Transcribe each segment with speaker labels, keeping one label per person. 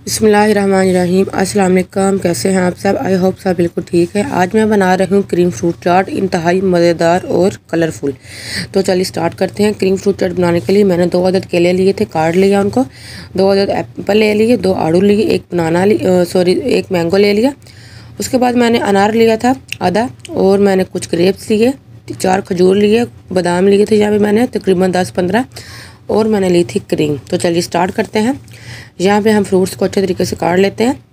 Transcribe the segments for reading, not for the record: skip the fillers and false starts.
Speaker 1: बिस्मिल्लाहिर्रहमानिर्रहीम। अस्सलाम वालेकुम। कैसे हैं आप सब? आई होप सब बिल्कुल ठीक है। आज मैं बना रही हूँ क्रीम फ्रूट चाट, इंतहाई मज़ेदार और कलरफुल। तो चलिए स्टार्ट करते हैं। क्रीम फ्रूट चाट बनाने के लिए मैंने 2 अदद केले लिए थे, काट लिया उनको। 2 अदद एप्पल ले लिए, 2 आड़ू लिए, एक मैंगो ले लिया। उसके बाद मैंने अनार लिया था आधा, और मैंने कुछ ग्रेप्स लिए, 4 खजूर लिए, बादाम लिए थे यहाँ पे मैंने तकरीबन 10-15, और मैंने ली थी क्रीम। तो चलिए स्टार्ट करते हैं। यहाँ पे हम फ्रूट्स को अच्छे तरीके से काट लेते हैं।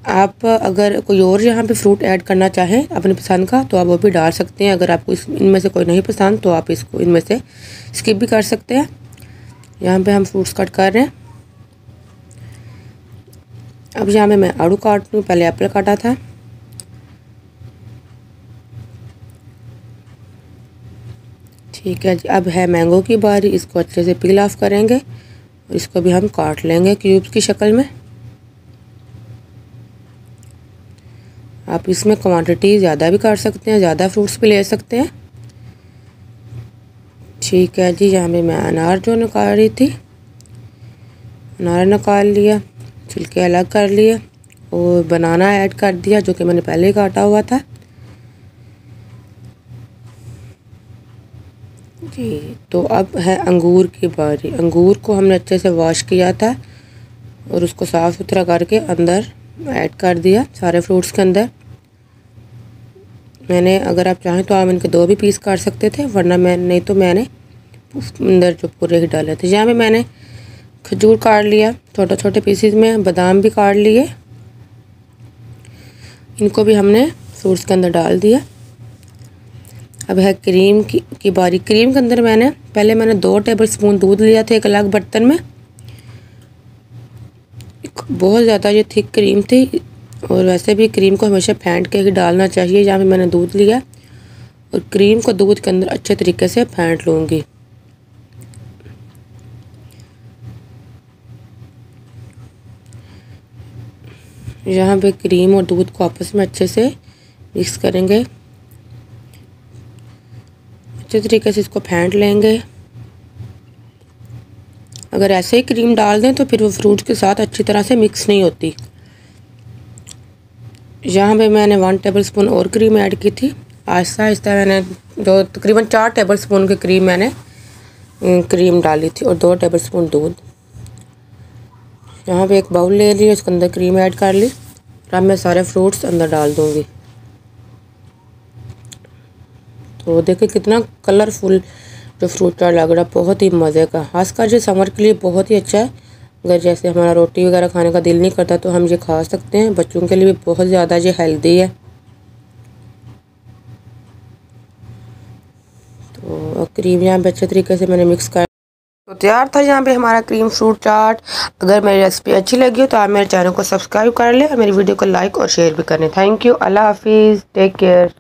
Speaker 1: आप अगर कोई और यहाँ पे फ्रूट ऐड करना चाहें अपनी पसंद का तो आप वो भी डाल सकते हैं। अगर आपको इनमें से कोई नहीं पसंद तो आप इसको इनमें से स्किप भी कर सकते हैं। यहाँ पे हम फ्रूट्स कट कर रहे हैं। अब यहाँ पे मैं आड़ू काट लूँ, पहले एप्पल काटा था। ठीक है जी, अब है मैंगो की बारी। इसको अच्छे से पील ऑफ करेंगे और इसको भी हम काट लेंगे क्यूब्स की शक्ल में। आप इसमें क्वांटिटी ज़्यादा भी काट सकते हैं, ज़्यादा फ्रूट्स भी ले सकते हैं। ठीक है जी, यहाँ पे मैं अनार जो निकाल रही थी, अनार निकाल लिया, छिलके अलग कर लिए, और बनाना ऐड कर दिया जो कि मैंने पहले ही काटा हुआ था जी। तो अब है अंगूर की बारी। अंगूर को हमने अच्छे से वॉश किया था और उसको साफ़ सुथरा करके अंदर ऐड कर दिया सारे फ्रूट्स के अंदर। मैंने, अगर आप चाहें तो आप इनके 2 भी पीस काट सकते थे, वरना नहीं तो मैंने अंदर जो पूरे ही डाले थे। यहाँ पे मैंने खजूर काट लिया छोटे छोटे पीसीज में, बादाम भी काट लिए, इनको भी हमने फ्रूट्स के अंदर डाल दिया। अब है क्रीम की बारी। क्रीम के अंदर मैंने 2 टेबलस्पून दूध लिया था एक अलग बर्तन में। बहुत ज़्यादा ये थिक क्रीम थी, और वैसे भी क्रीम को हमेशा फेंट के ही डालना चाहिए। यहाँ पे मैंने दूध लिया और क्रीम को दूध के अंदर अच्छे तरीके से फेंट लूँगी। यहाँ पे क्रीम और दूध को आपस में अच्छे से मिक्स करेंगे, अच्छे तरीके से इसको फेंट लेंगे। अगर ऐसे ही क्रीम डाल दें तो फिर वो फ्रूट के साथ अच्छी तरह से मिक्स नहीं होती। यहाँ पे मैंने 1 टेबलस्पून और क्रीम ऐड की थी। आहिस्ता आहिस्ता मैंने तकरीबन 4 टेबलस्पून की क्रीम डाली थी, और 2 टेबलस्पून दूध। यहाँ पे एक बाउल ले ली, उसके अंदर क्रीम ऐड कर ली, और अब मैं सारे फ्रूट्स अंदर डाल दूँगी। तो देखिए कितना कलरफुल जो फ्रूट चाट लग रहा है, बहुत ही मज़े का। खासकर जो समर के लिए बहुत ही अच्छा है। अगर जैसे हमारा रोटी वगैरह खाने का दिल नहीं करता तो हम ये खा सकते हैं। बच्चों के लिए भी बहुत ज़्यादा ये हेल्दी है। तो क्रीम यहाँ पे अच्छे तरीके से मैंने मिक्स कर, तो तैयार था यहाँ पे हमारा क्रीम फ्रूट चाट। अगर मेरी रेसिपी अच्छी लगी हो तो आप मेरे चैनल को सब्सक्राइब कर लें और मेरी वीडियो को लाइक और शेयर भी करें। Thank you. अल्लाह हाफिज़। Take care.